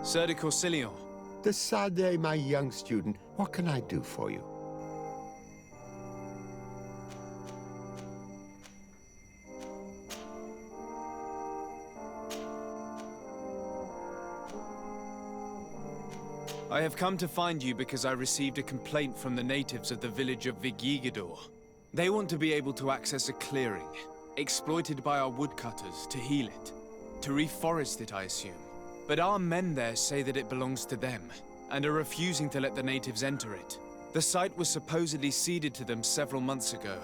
Sir de Corsilion. De Sade, my young student, what can I do for you? I have come to find you because I received a complaint from the natives of the village of Vigigador. They want to be able to access a clearing, exploited by our woodcutters to heal it. To reforest it, I assume. But our men there say that it belongs to them, and are refusing to let the natives enter it. The site was supposedly ceded to them several months ago,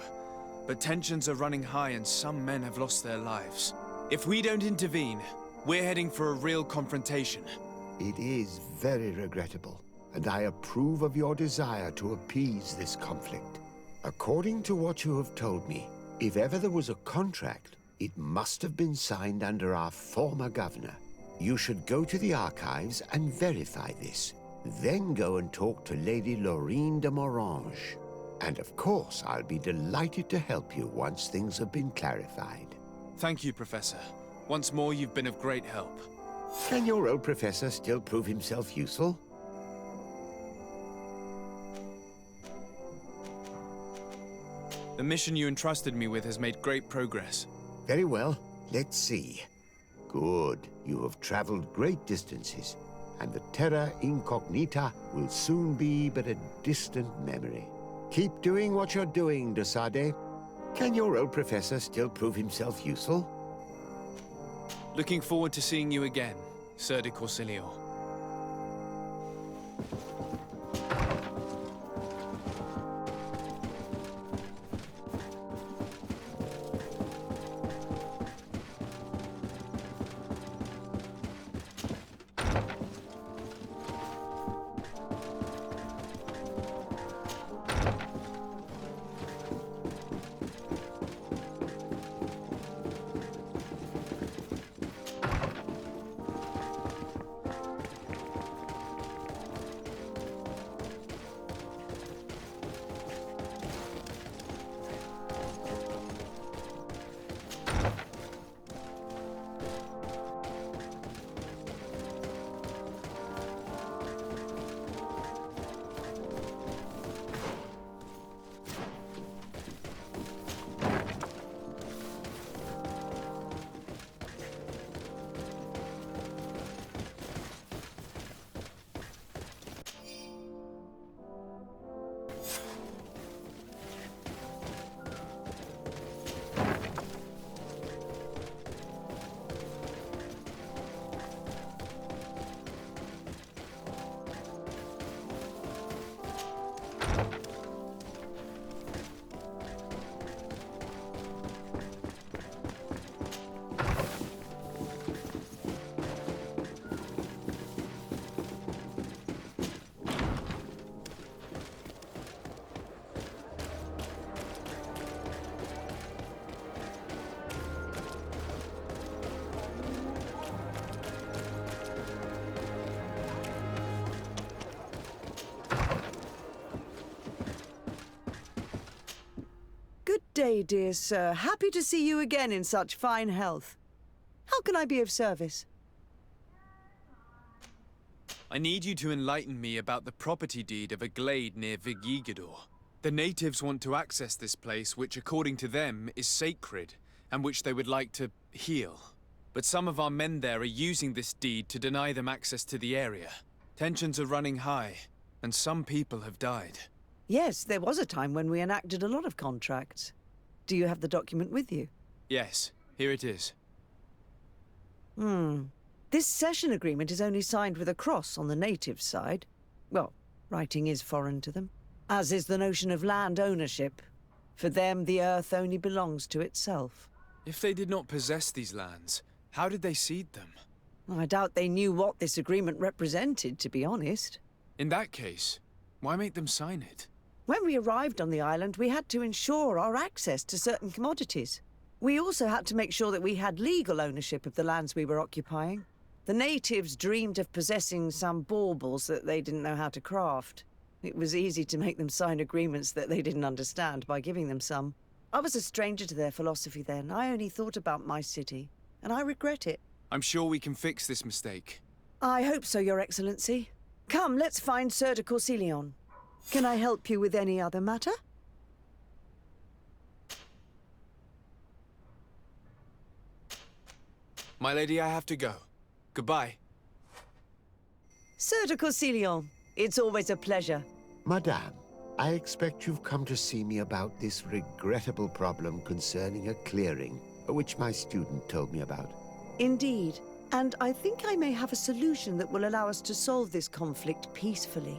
but tensions are running high and some men have lost their lives. If we don't intervene, we're heading for a real confrontation. It is very regrettable, and I approve of your desire to appease this conflict. According to what you have told me, if ever there was a contract, it must have been signed under our former governor. You should go to the archives and verify this. Then go and talk to Lady Laurine de Morange. And of course, I'll be delighted to help you once things have been clarified. Thank you, Professor. Once more, you've been of great help. Can your old professor still prove himself useful? The mission you entrusted me with has made great progress. Very well. Let's see. Good. You have traveled great distances, and the Terra Incognita will soon be but a distant memory. Keep doing what you're doing, de Sade. Can your old professor still prove himself useful? Looking forward to seeing you again, Sir de Corsilion. Good day, dear sir. Happy to see you again in such fine health. How can I be of service? I need you to enlighten me about the property deed of a glade near Vigigador. The natives want to access this place, which according to them is sacred, and which they would like to heal. But some of our men there are using this deed to deny them access to the area. Tensions are running high, and some people have died. Yes, there was a time when we enacted a lot of contracts. Do you have the document with you? Yes, here it is. This cession agreement is only signed with a cross on the native side. Well, writing is foreign to them, as is the notion of land ownership. For them, the earth only belongs to itself. If they did not possess these lands, how did they cede them? I doubt they knew what this agreement represented, to be honest. In that case, why make them sign it? When we arrived on the island, we had to ensure our access to certain commodities. We also had to make sure that we had legal ownership of the lands we were occupying. The natives dreamed of possessing some baubles that they didn't know how to craft. It was easy to make them sign agreements that they didn't understand by giving them some. I was a stranger to their philosophy then. I only thought about my city, and I regret it. I'm sure we can fix this mistake. I hope so, Your Excellency. Come, let's find Sir de Corsilion. Can I help you with any other matter? My lady, I have to go. Goodbye. Sir de Corsilion, it's always a pleasure. Madame, I expect you've come to see me about this regrettable problem concerning a clearing, which my student told me about. Indeed. And I think I may have a solution that will allow us to solve this conflict peacefully.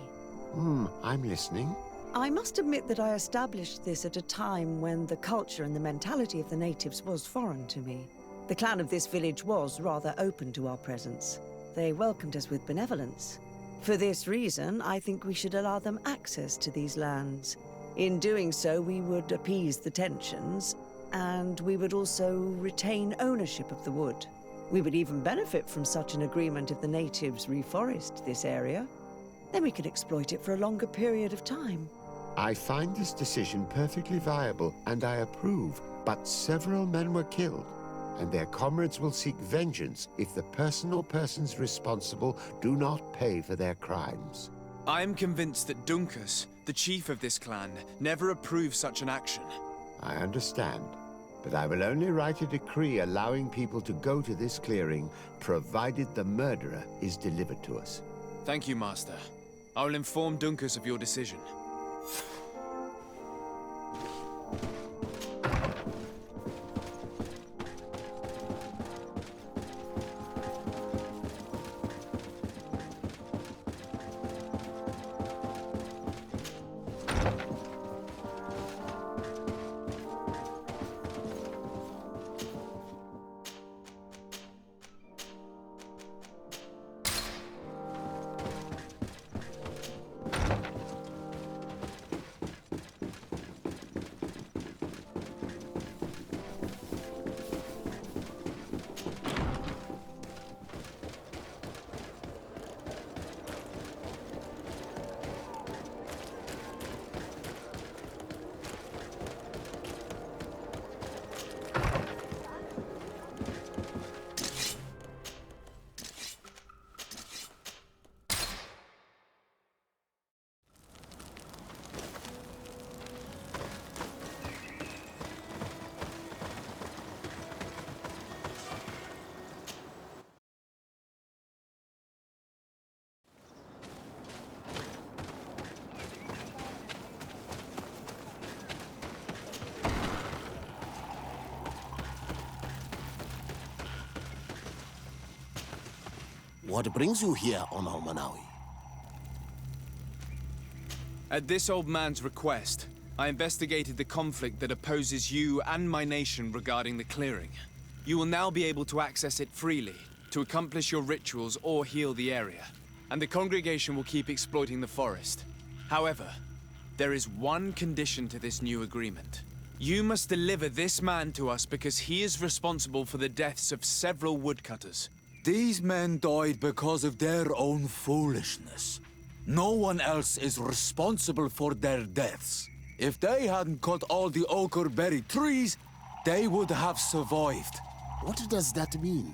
I'm listening. I must admit that I established this at a time when the culture and the mentality of the natives was foreign to me. The clan of this village was rather open to our presence. They welcomed us with benevolence. For this reason, I think we should allow them access to these lands. In doing so, we would appease the tensions, and we would also retain ownership of the wood. We would even benefit from such an agreement if the natives reforest this area. Then we could exploit it for a longer period of time. I find this decision perfectly viable, and I approve, but several men were killed, and their comrades will seek vengeance if the person or persons responsible do not pay for their crimes. I am convinced that Dunkus, the chief of this clan, never approved such an action. I understand, but I will only write a decree allowing people to go to this clearing, provided the murderer is delivered to us. Thank you, Master. I will inform Dunkus of your decision. What brings you here on Manawi? At this old man's request, I investigated the conflict that opposes you and my nation regarding the clearing. You will now be able to access it freely, to accomplish your rituals or heal the area. And the congregation will keep exploiting the forest. However, there is one condition to this new agreement. You must deliver this man to us because he is responsible for the deaths of several woodcutters. These men died because of their own foolishness. No one else is responsible for their deaths. If they hadn't cut all the ochre-berry trees, they would have survived. What does that mean?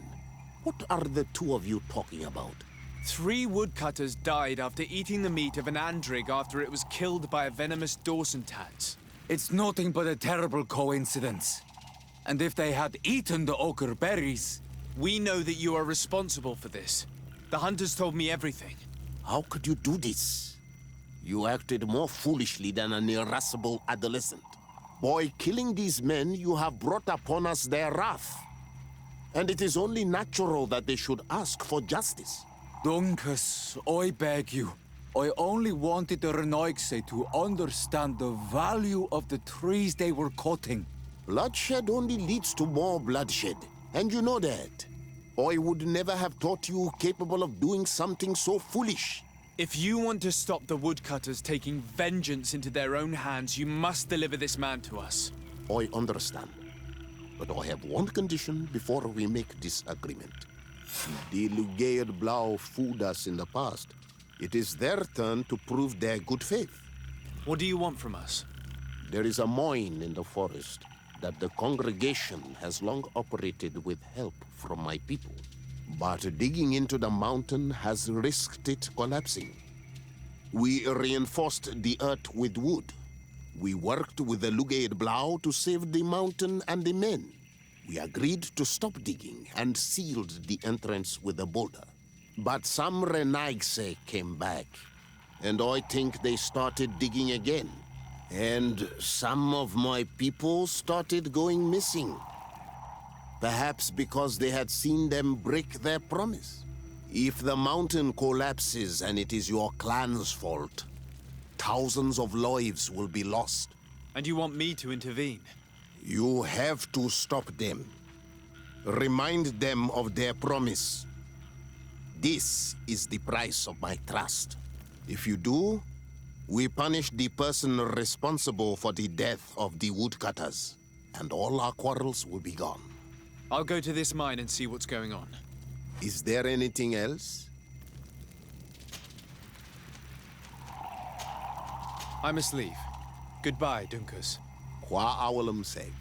What are the two of you talking about? 3 woodcutters died after eating the meat of an andrig after it was killed by a venomous Dawson tats. It's nothing but a terrible coincidence. And if they had eaten the ochre berries... We know that you are responsible for this. The hunters told me everything. How could you do this? You acted more foolishly than an irascible adolescent. By killing these men, you have brought upon us their wrath. And it is only natural that they should ask for justice. Dunkus, I beg you. I only wanted the Renoigse to understand the value of the trees they were cutting. Bloodshed only leads to more bloodshed. And you know that. I would never have thought you capable of doing something so foolish. If you want to stop the woodcutters taking vengeance into their own hands, you must deliver this man to us. I understand. But I have one condition before we make this agreement. The Lugaid Blau fooled us in the past. It is their turn to prove their good faith. What do you want from us? There is a mine in the forest that the congregation has long operated with help from my people. But digging into the mountain has risked it collapsing. We reinforced the earth with wood. We worked with the Lugaid Blau to save the mountain and the men. We agreed to stop digging and sealed the entrance with a boulder. But some Renaigse came back, and I think they started digging again. And some of my people started going missing. Perhaps because they had seen them break their promise. If the mountain collapses and it is your clan's fault, thousands of lives will be lost. And you want me to intervene? You have to stop them. Remind them of their promise. This is the price of my trust. If you do, we punish the person responsible for the death of the woodcutters, and all our quarrels will be gone. I'll go to this mine and see what's going on. Is there anything else? I must leave. Goodbye, Dunkus. Qua awalum seg.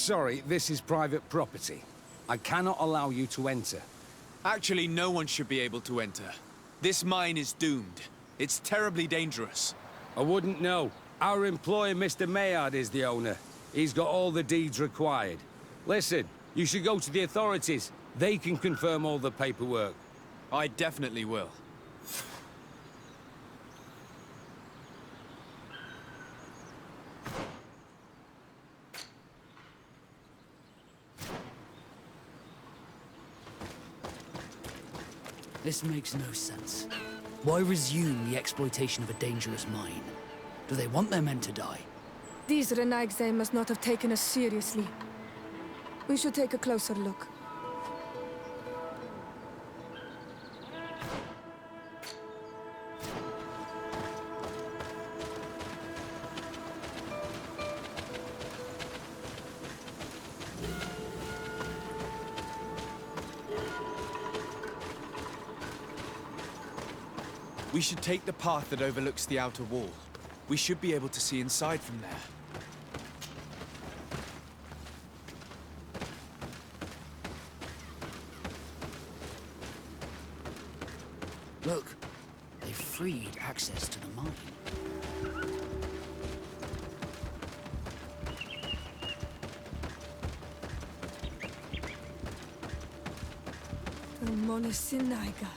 Sorry, this is private property. I cannot allow you to enter. Actually, no one should be able to enter. This mine is doomed. It's terribly dangerous. I wouldn't know. Our employer, Mr. Maillard, is the owner. He's got all the deeds required. Listen, you should go to the authorities. They can confirm all the paperwork. I definitely will. This makes no sense. Why resume the exploitation of a dangerous mine? Do they want their men to die? These Renagse must not have taken us seriously. We should take a closer look. We should take the path that overlooks the outer wall. We should be able to see inside from there. Look, they freed access to the mine. The Monesinaiga.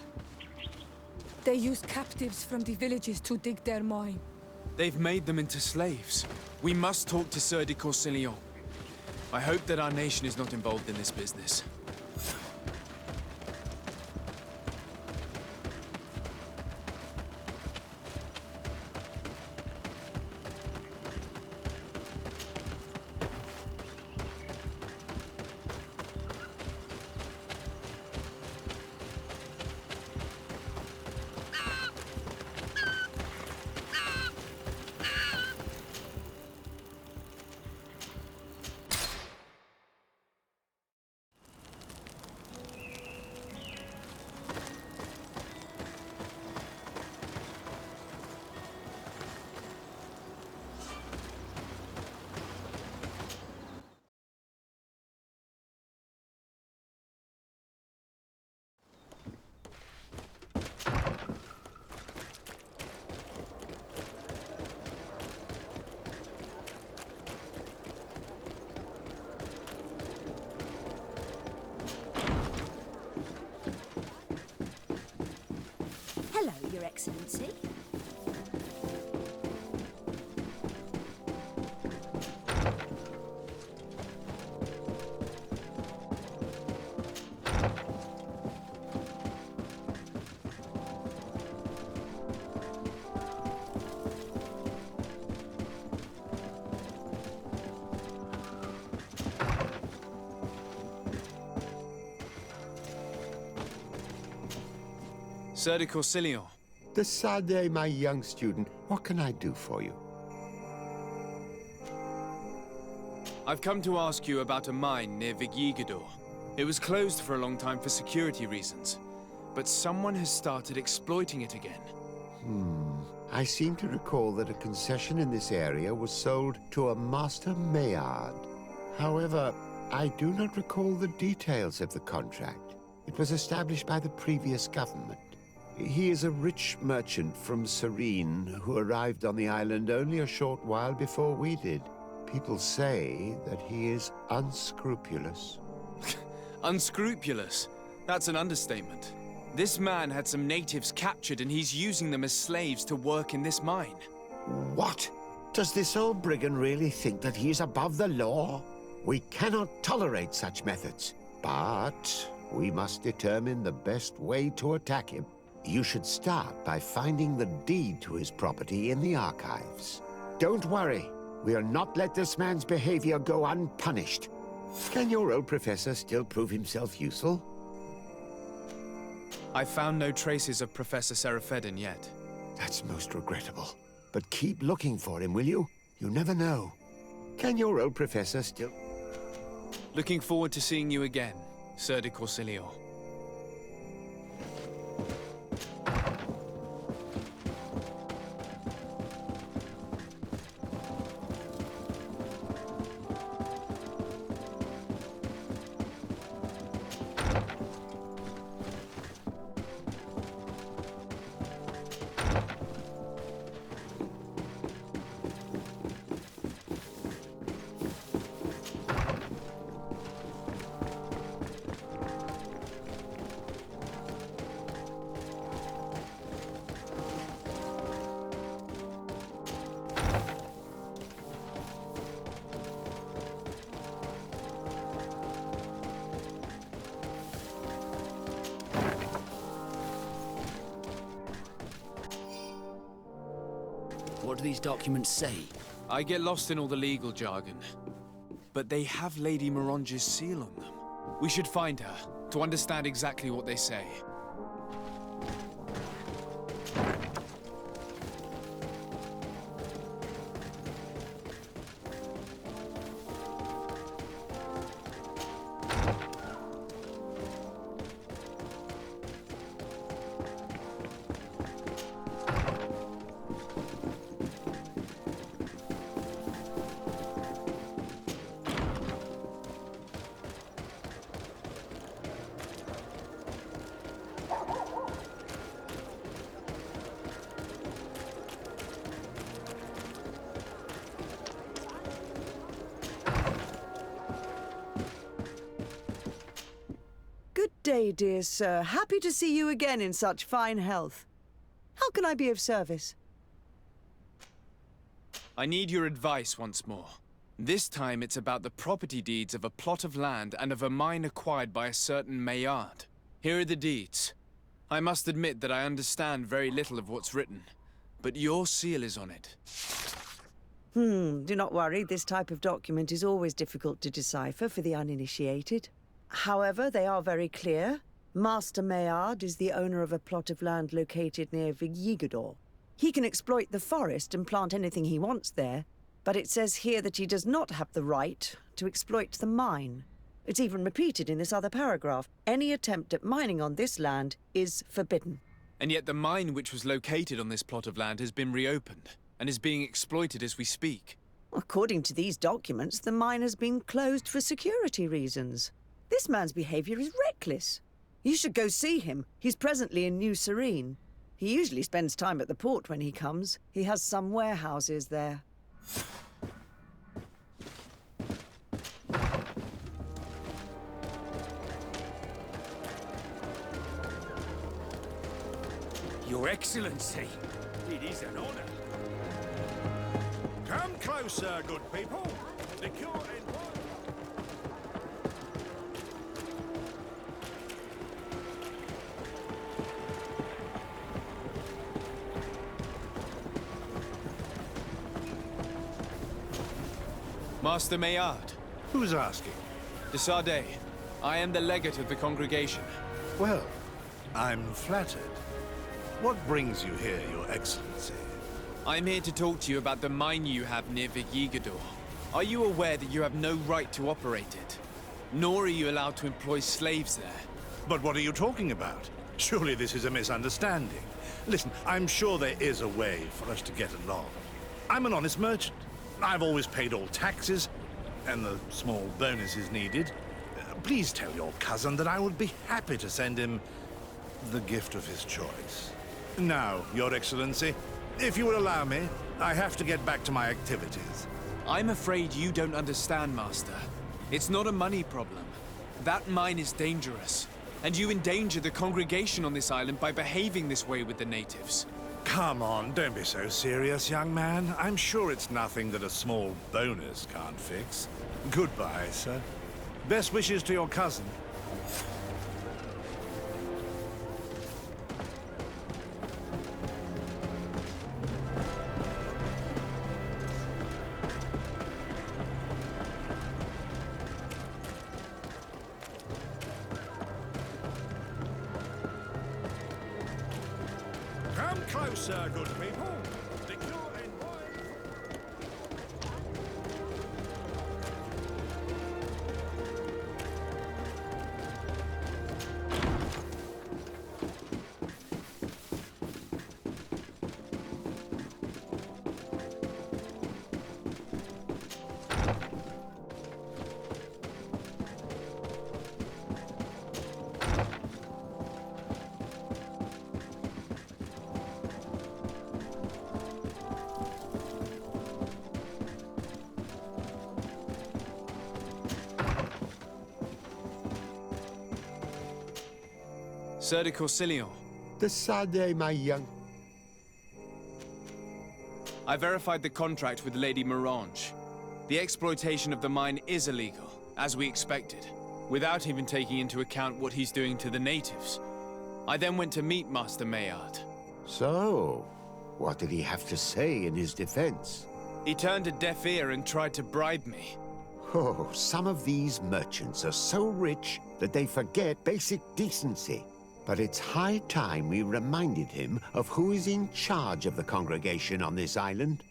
They use captives from the villages to dig their mine. They've made them into slaves. We must talk to Sir de Corsillon. I hope that our nation is not involved in this business. Hello, Your Excellency. Sir de Corsillon. Decidez, my young student, what can I do for you? I've come to ask you about a mine near Vigyigidor. It was closed for a long time for security reasons, but someone has started exploiting it again. I seem to recall that a concession in this area was sold to a Master Maillard. However, I do not recall the details of the contract. It was established by the previous government. He is a rich merchant from Serene who arrived on the island only a short while before we did. People say that he is unscrupulous. Unscrupulous? That's an understatement. This man had some natives captured and he's using them as slaves to work in this mine. What? Does this old brigand really think that he is above the law? We cannot tolerate such methods, but we must determine the best way to attack him. You should start by finding the deed to his property in the archives. Don't worry, we'll not let this man's behavior go unpunished. Can your old professor still prove himself useful? I found no traces of Professor Seraphedin yet. That's most regrettable. But keep looking for him, will you? You never know. Can your old professor still... Looking forward to seeing you again, Sir de Corsillon. What do these documents say? I get lost in all the legal jargon. But they have Lady Mirange's seal on them. We should find her, to understand exactly what they say. Good day, dear sir. Happy to see you again in such fine health. How can I be of service? I need your advice once more. This time it's about the property deeds of a plot of land and of a mine acquired by a certain Maillard. Here are the deeds. I must admit that I understand very little of what's written, but your seal is on it. Do not worry. This type of document is always difficult to decipher for the uninitiated. However, they are very clear. Master Maillard is the owner of a plot of land located near Vigigador. He can exploit the forest and plant anything he wants there, but it says here that he does not have the right to exploit the mine. It's even repeated in this other paragraph. Any attempt at mining on this land is forbidden. And yet the mine which was located on this plot of land has been reopened, and is being exploited as we speak. According to these documents, the mine has been closed for security reasons. This man's behavior is reckless. You should go see him. He's presently in New Serene. He usually spends time at the port when he comes. He has some warehouses there. Your Excellency, it is an honor. Come closer, good people. The cure in one. Master Maillard. Who's asking? De Sardet. I am the legate of the congregation. Well, I'm flattered. What brings you here, Your Excellency? I'm here to talk to you about the mine you have near Vigigador. Are you aware that you have no right to operate it? Nor are you allowed to employ slaves there. But what are you talking about? Surely this is a misunderstanding. Listen, I'm sure there is a way for us to get along. I'm an honest merchant. I've always paid all taxes, and the small bonuses needed. Please tell your cousin that I would be happy to send him the gift of his choice. Now, Your Excellency, if you will allow me, I have to get back to my activities. I'm afraid you don't understand, Master. It's not a money problem. That mine is dangerous, and you endanger the congregation on this island by behaving this way with the natives. Come on, don't be so serious, young man. I'm sure it's nothing that a small bonus can't fix. Goodbye, sir. Best wishes to your cousin. Come closer, good people. The cure in wine. Sir de Corsilion, De Sardet, my young... I verified the contract with Lady Mirange. The exploitation of the mine is illegal, as we expected, without even taking into account what he's doing to the natives. I then went to meet Master Maillard. So, What did he have to say in his defense? He turned a deaf ear and tried to bribe me. Oh, some of these merchants are so rich that they forget basic decency. But it's high time we reminded him of who is in charge of the congregation on this island.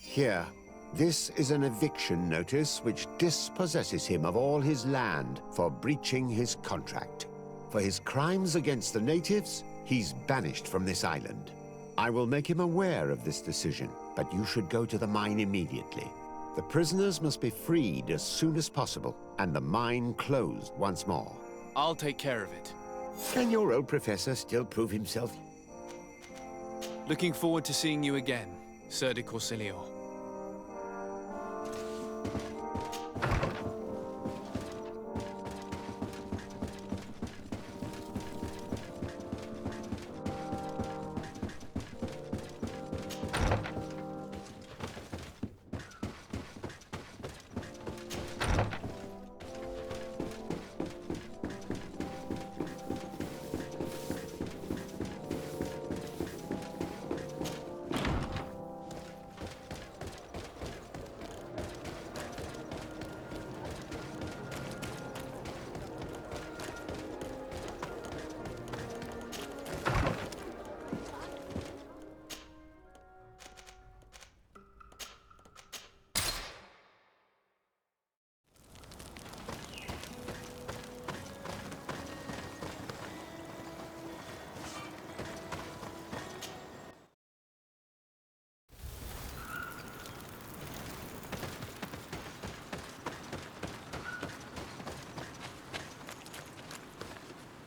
Here, this is an eviction notice which dispossesses him of all his land for breaching his contract. For his crimes against the natives, he's banished from this island. I will make him aware of this decision, but you should go to the mine immediately. The prisoners must be freed as soon as possible, and the mine closed once more. I'll take care of it. Can your old professor still prove himself? Looking forward to seeing you again, Sir de Corsilio.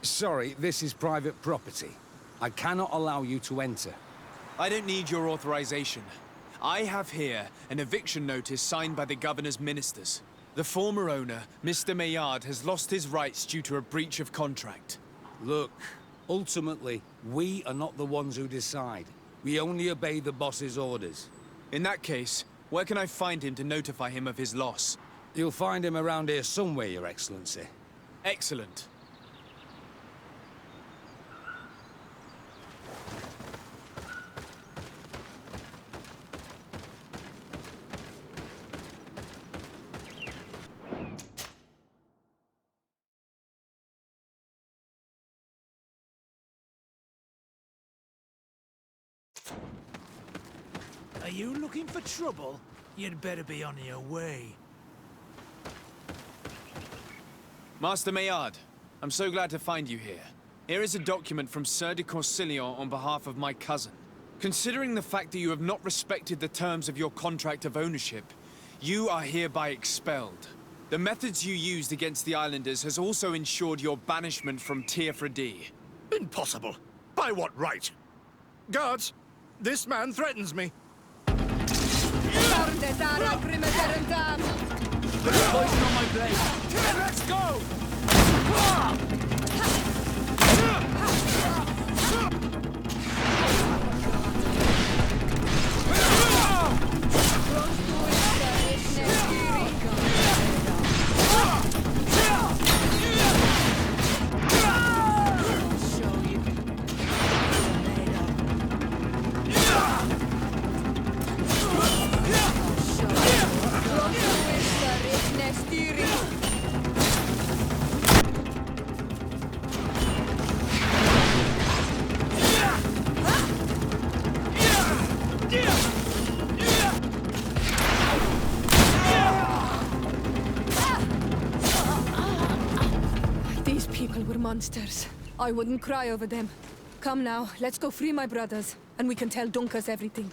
Sorry, this is private property. I cannot allow you to enter. I don't need your authorization. I have here an eviction notice signed by the governor's ministers. The former owner, Mr. Maillard, has lost his rights due to a breach of contract. Look, ultimately, we are not the ones who decide. We only obey the boss's orders. In that case, where can I find him to notify him of his loss? You'll find him around here somewhere, Your Excellency. Excellent. Are you looking for trouble? You'd better be on your way. Master Maillard, I'm so glad to find you here. Here is a document from Sir de Corsilio on behalf of my cousin. Considering the fact that you have not respected the terms of your contract of ownership, you are hereby expelled. The methods you used against the islanders has also ensured your banishment from Tier-Fredi. Impossible. By what right? Guards, this man threatens me. Poison on my blade. Let's go! These people were monsters. I wouldn't cry over them. Come now, let's go free my brothers, and we can tell Dunkas everything.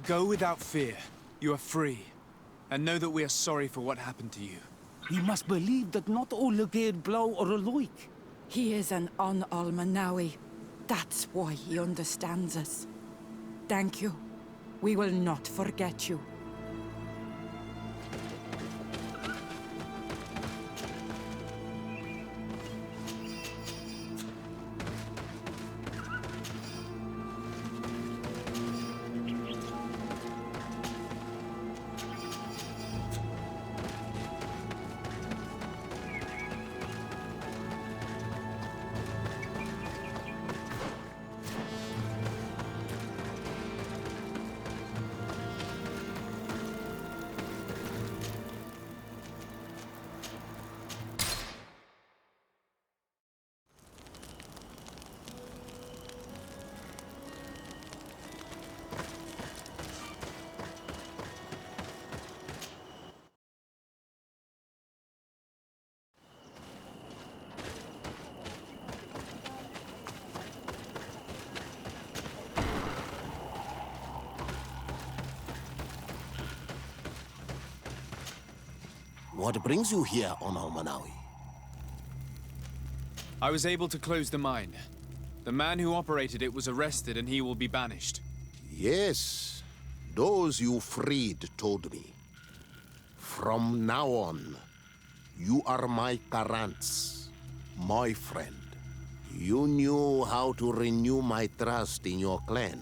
Go without fear. You are free. And know that we are sorry for what happened to you. He must believe that not all Lugaid blow or alike. He is an Almanawi. That's why he understands us. Thank you. We will not forget you. What brings you here on Almanawi? I was able to close the mine. The man who operated it was arrested and he will be banished. Yes, those you freed told me. From now on, you are my Karants, my friend. You knew how to renew my trust in your clan.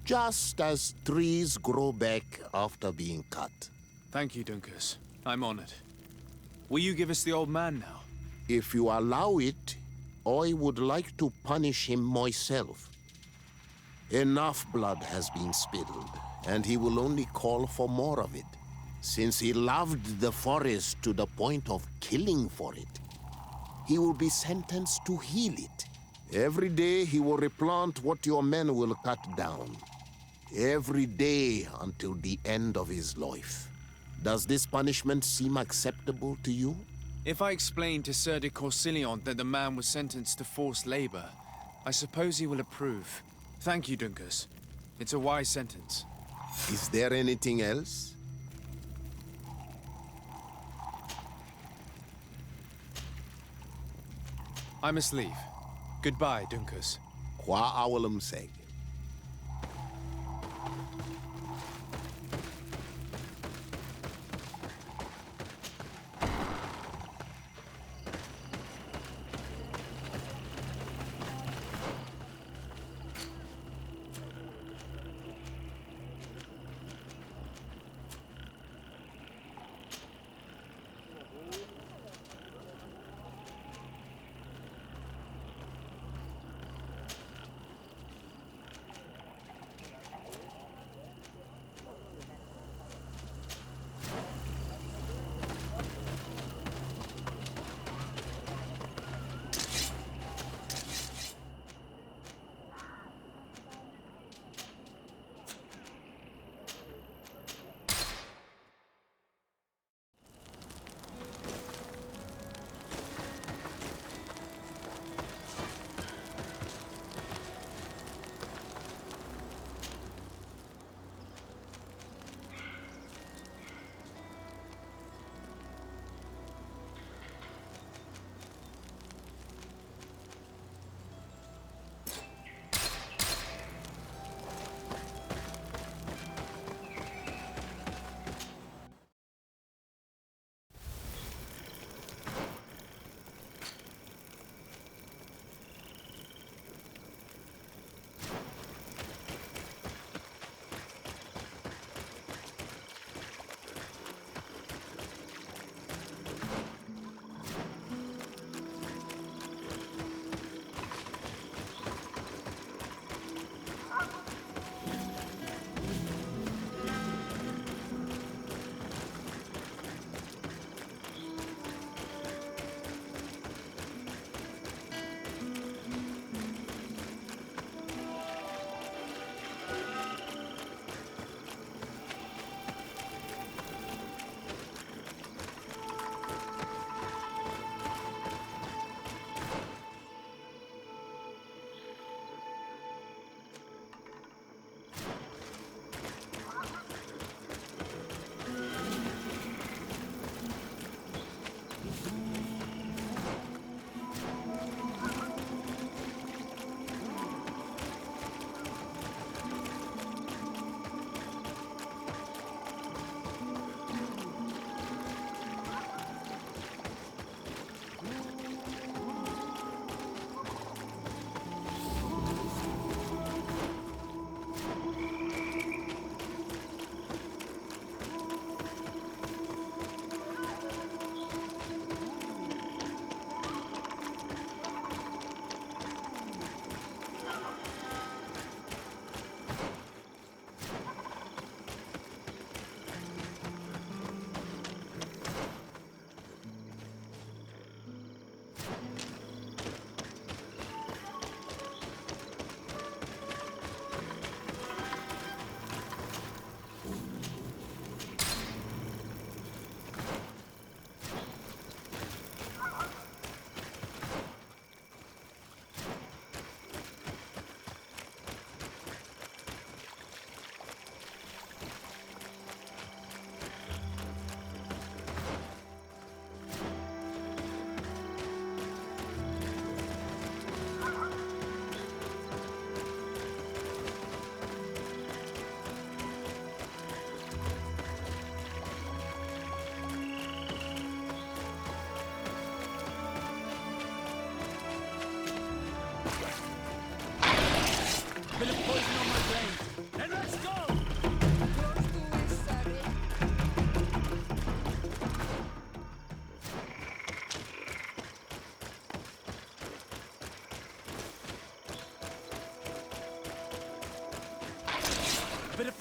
Just as trees grow back after being cut. Thank you, Dunkus. I'm honored. Will you give us the old man now? If you allow it, I would like to punish him myself. Enough blood has been spilled, and he will only call for more of it. Since he loved the forest to the point of killing for it, he will be sentenced to heal it. Every day he will replant what your men will cut down. Every day until the end of his life. Does this punishment seem acceptable to you? If I explain to Sir de Corsilion that the man was sentenced to forced labor, I suppose he will approve. Thank you, Dunkus. It's a wise sentence. Is there anything else? I must leave. Goodbye, Dunkus. Qua awalum seg.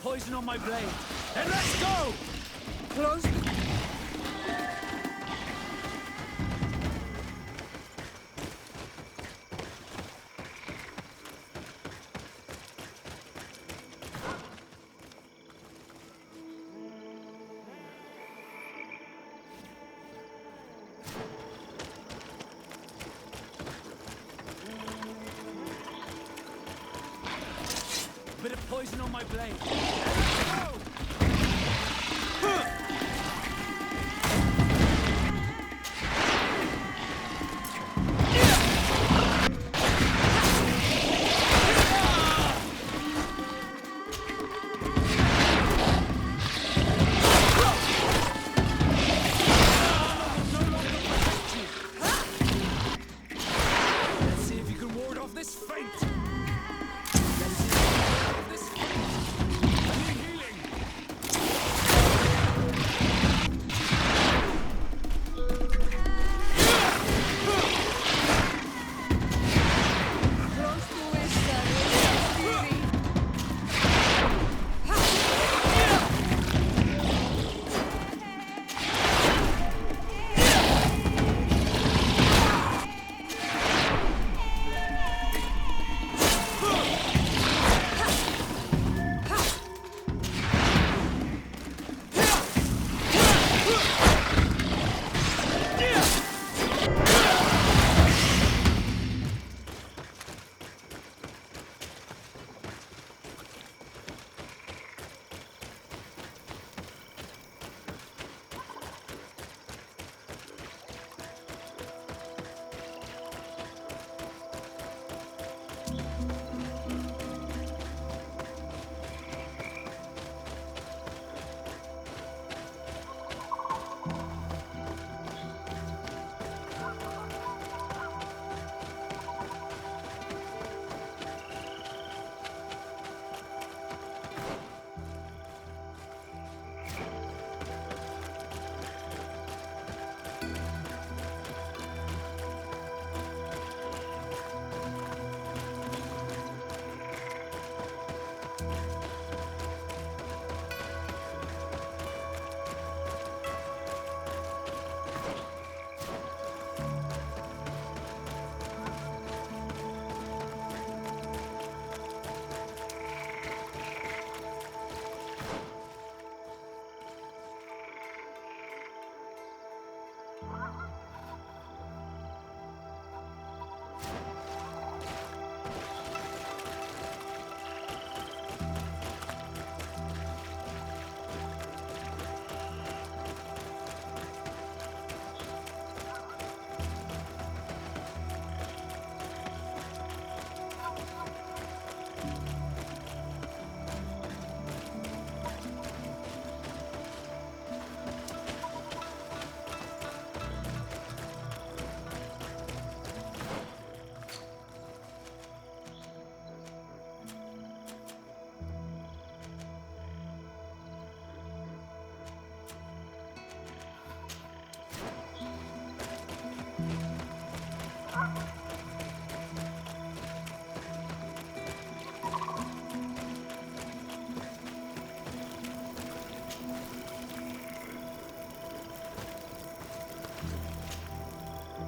poison on my blade. And let's go! Close the... Bit of poison on my blade. Let's see if you can ward off this feint.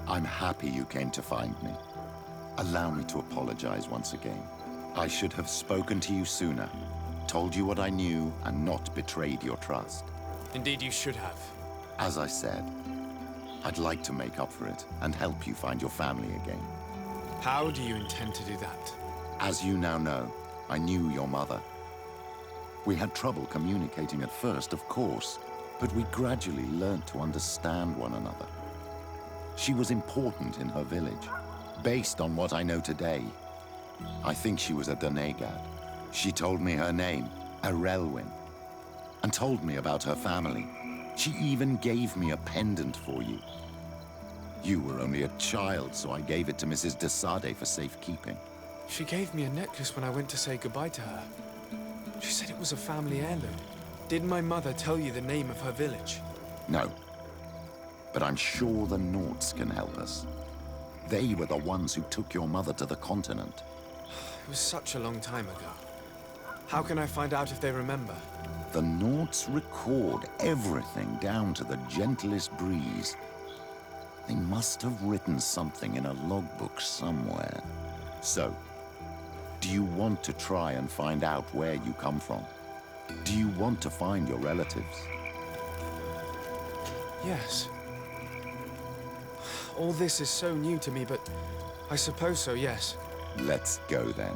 I'm happy you came to find me. Allow me to apologize once again. I should have spoken to you sooner, told you what I knew, and not betrayed your trust. Indeed, you should have. As I said, I'd like to make up for it and help you find your family again. How do you intend to do that? As you now know, I knew your mother. We had trouble communicating at first, of course, but we gradually learned to understand one another. She was important in her village. Based on what I know today, I think she was a Donegad. She told me her name, Arelwyn, and told me about her family. She even gave me a pendant for you. You were only a child, so I gave it to Mrs. de Sade for safekeeping. She gave me a necklace when I went to say goodbye to her. She said it was a family heirloom. Did my mother tell you the name of her village? No. But I'm sure the Norts can help us. They were the ones who took your mother to the continent. It was such a long time ago. How can I find out if they remember? The Nauts record everything down to the gentlest breeze. They must have written something in a logbook somewhere. So, do you want to try and find out where you come from? Do you want to find your relatives? Yes. All this is so new to me, but I suppose so, yes. Let's go then.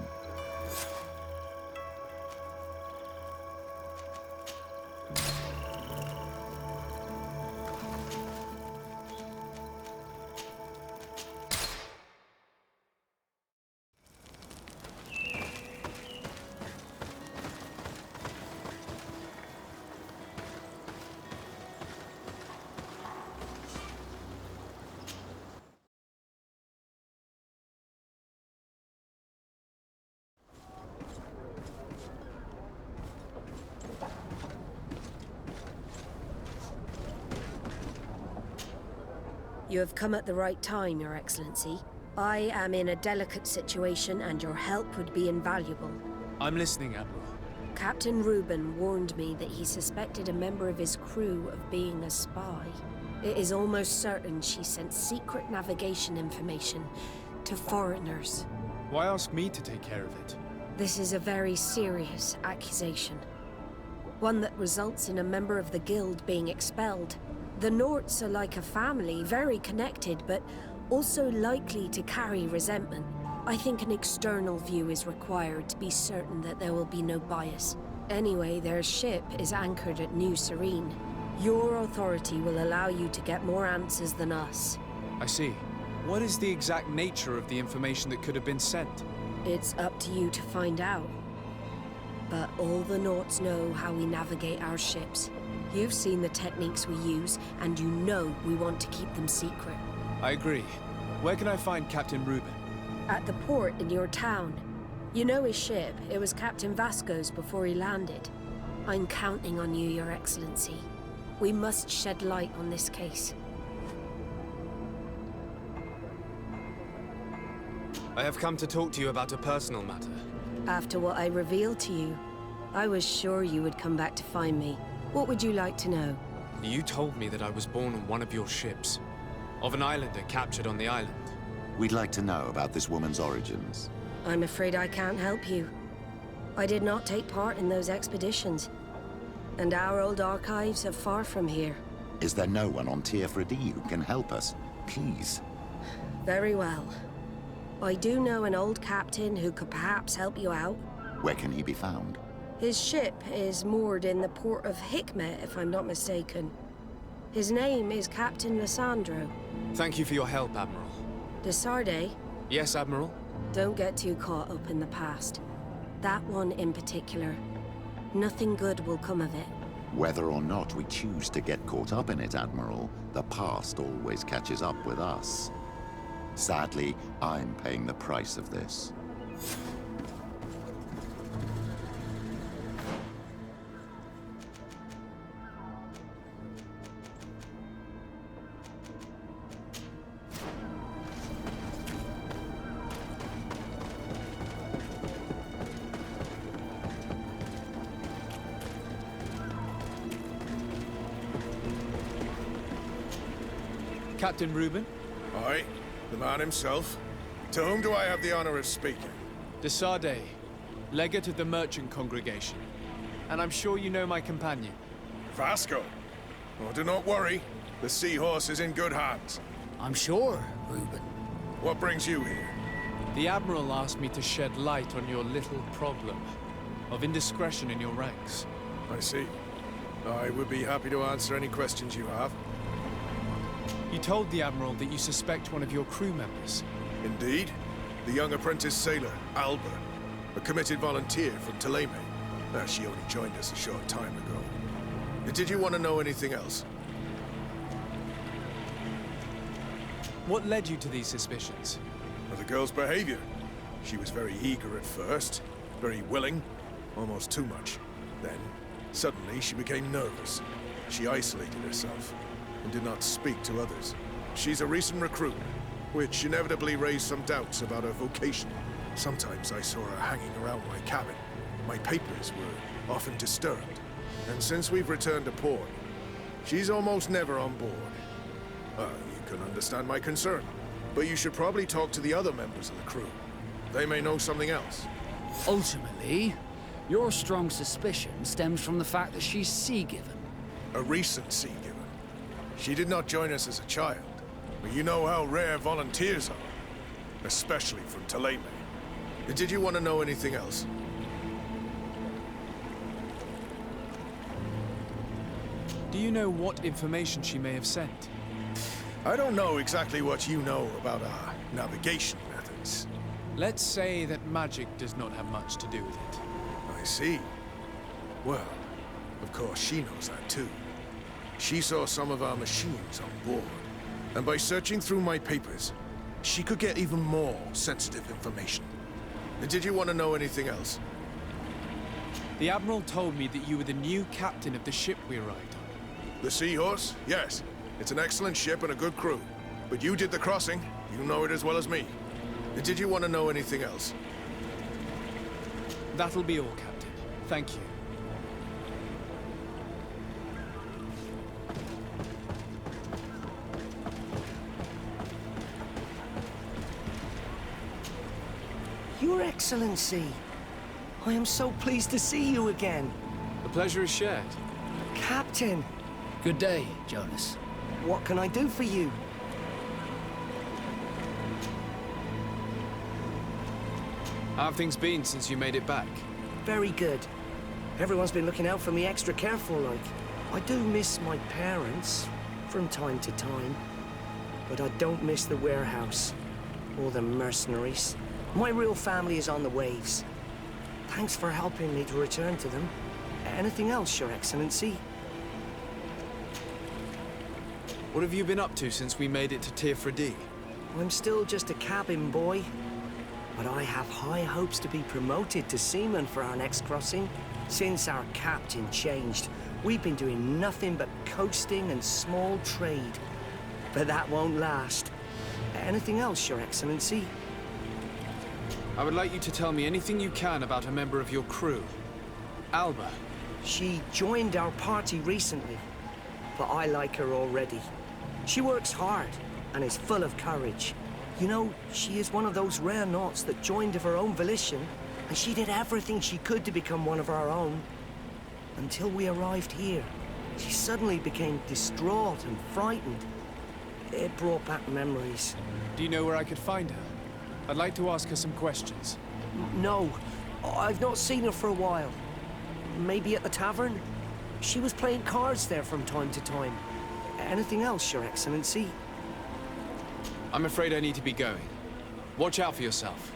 You have come at the right time, Your Excellency. I am in a delicate situation and your help would be invaluable. I'm listening, Admiral. Captain Reuben warned me that he suspected a member of his crew of being a spy. It is almost certain she sent secret navigation information to foreigners. Why ask me to take care of it? This is a very serious accusation. One that results in a member of the Guild being expelled. The Norts are like a family, very connected, but also likely to carry resentment. I think an external view is required to be certain that there will be no bias. Anyway, their ship is anchored at New Serene. Your authority will allow you to get more answers than us. I see. What is the exact nature of the information that could have been sent? It's up to you to find out. But all the Norts know how we navigate our ships. You've seen the techniques we use, and you know we want to keep them secret. I agree. Where can I find Captain Reuben? At the port in your town. You know his ship. It was Captain Vasco's before he landed. I'm counting on you, Your Excellency. We must shed light on this case. I have come to talk to you about a personal matter. After what I revealed to you, I was sure you would come back to find me. What would you like to know? You told me that I was born on one of your ships. Of an islander captured on the island. We'd like to know about this woman's origins. I'm afraid I can't help you. I did not take part in those expeditions. And our old archives are far from here. Is there no one on Tier 3D who can help us? Please. Very well. I do know an old captain who could perhaps help you out. Where can he be found? His ship is moored in the port of Hikmet, if I'm not mistaken. His name is Captain Lissandro. Thank you for your help, Admiral. De Sardet? Yes, Admiral? Don't get too caught up in the past. That one in particular. Nothing good will come of it. Whether or not we choose to get caught up in it, Admiral, the past always catches up with us. Sadly, I'm paying the price of this. Captain Reuben? Aye, the man himself. To whom do I have the honor of speaking? De Sardet, legate of the merchant congregation. And I'm sure you know my companion. Vasco. Oh, do not worry. The seahorse is in good hands. I'm sure, Reuben. What brings you here? The Admiral asked me to shed light on your little problem of indiscretion in your ranks. I see. I would be happy to answer any questions you have. You told the Admiral that you suspect one of your crew members. Indeed. The young apprentice sailor, Alba. A committed volunteer from Ptolemy. She only joined us a short time ago. Did you want to know anything else? What led you to these suspicions? Well, the girl's behavior. She was very eager at first, very willing, almost too much. Then, suddenly, she became nervous. She isolated herself and did not speak to others. She's a recent recruit, which inevitably raised some doubts about her vocation. Sometimes I saw her hanging around my cabin, My papers were often disturbed. And since we've returned to port, she's almost never on board. You can understand my concern. But you should probably talk to the other members of the crew. They may know something else. Ultimately, your strong suspicion stems from the fact that she's sea-given. A recent sea-given. She did not join us as a child, but you know how rare volunteers are, especially from Thélème. Did you want to know anything else? Do you know what information she may have sent? I don't know exactly what you know about our navigation methods. Let's say that magic does not have much to do with it. I see. Well, of course she knows that too. She saw some of our machines on board, and by searching through my papers, she could get even more sensitive information. Did you want to know anything else? The Admiral told me that you were the new captain of the ship we arrived on. The Seahorse? Yes. It's an excellent ship and a good crew. But you did the crossing. You know it as well as me. Did you want to know anything else? That'll be all, Captain. Thank you. Your Excellency, I am so pleased to see you again. The pleasure is shared. Captain. Good day, Jonas. What can I do for you? How have things been since you made it back? Very good. Everyone's been looking out for me extra careful, like. I do miss my parents from time to time, but I don't miss the warehouse or the mercenaries. My real family is on the waves. Thanks for helping me to return to them. Anything else, Your Excellency? What have you been up to since we made it to Tirfredi? I'm still just a cabin boy, but I have high hopes to be promoted to seaman for our next crossing. Since our captain changed, we've been doing nothing but coasting and small trade. But that won't last. Anything else, Your Excellency? I would like you to tell me anything you can about a member of your crew. Alba. She joined our party recently, but I like her already. She works hard and is full of courage. You know, she is one of those rare nauts that joined of her own volition, and she did everything she could to become one of our own. Until we arrived here, she suddenly became distraught and frightened. It brought back memories. Do you know where I could find her? I'd like to ask her some questions. No, I've not seen her for a while. Maybe at the tavern? She was playing cards there from time to time. Anything else, Your Excellency? I'm afraid I need to be going. Watch out for yourself.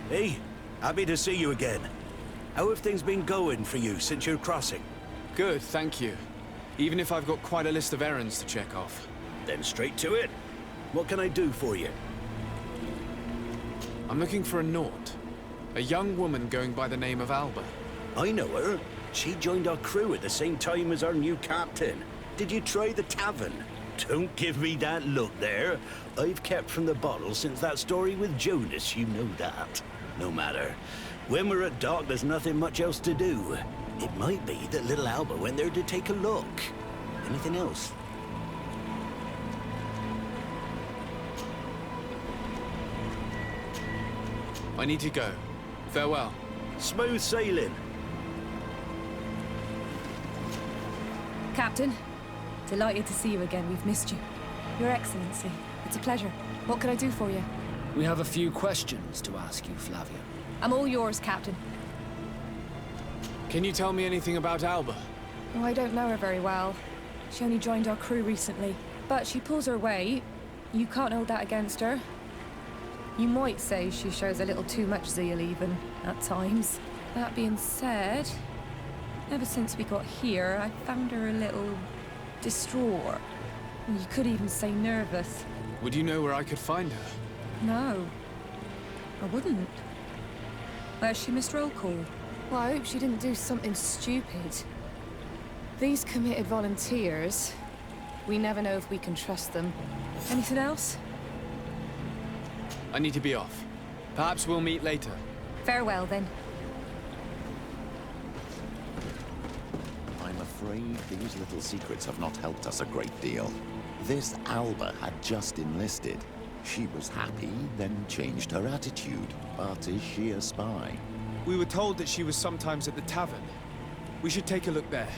Hey, happy to see you again. How have things been going for you since your crossing? Good, thank you. Even if I've got quite a list of errands to check off. Then straight to it. What can I do for you? I'm looking for a Naut. A young woman going by the name of Alba. I know her. She joined our crew at the same time as our new captain. Did you try the tavern? Don't give me that look there. I've kept from the bottle since that story with Jonas, you know that. No matter. When we're at dock, there's nothing much else to do. It might be that little Alba went there to take a look. Anything else? I need to go. Farewell. Smooth sailing. Captain, delighted to see you again. We've missed you. Your Excellency, it's a pleasure. What can I do for you? We have a few questions to ask you, Flavia. I'm all yours, Captain. Can you tell me anything about Alba? Oh, I don't know her very well. She only joined our crew recently. But she pulls her weight. You can't hold that against her. You might say she shows a little too much zeal even, at times. That being said, ever since we got here, I found her a little distraught. You could even say nervous. Would you know where I could find her? No, I wouldn't. Where's she missed roll call? Well, I hope she didn't do something stupid. These committed volunteers, we never know if we can trust them. Anything else? I need to be off. Perhaps we'll meet later. Farewell, then. I'm afraid these little secrets have not helped us a great deal. This Alba had just enlisted. She was happy, then changed her attitude. But is she a spy? We were told that she was sometimes at the tavern. We should take a look there.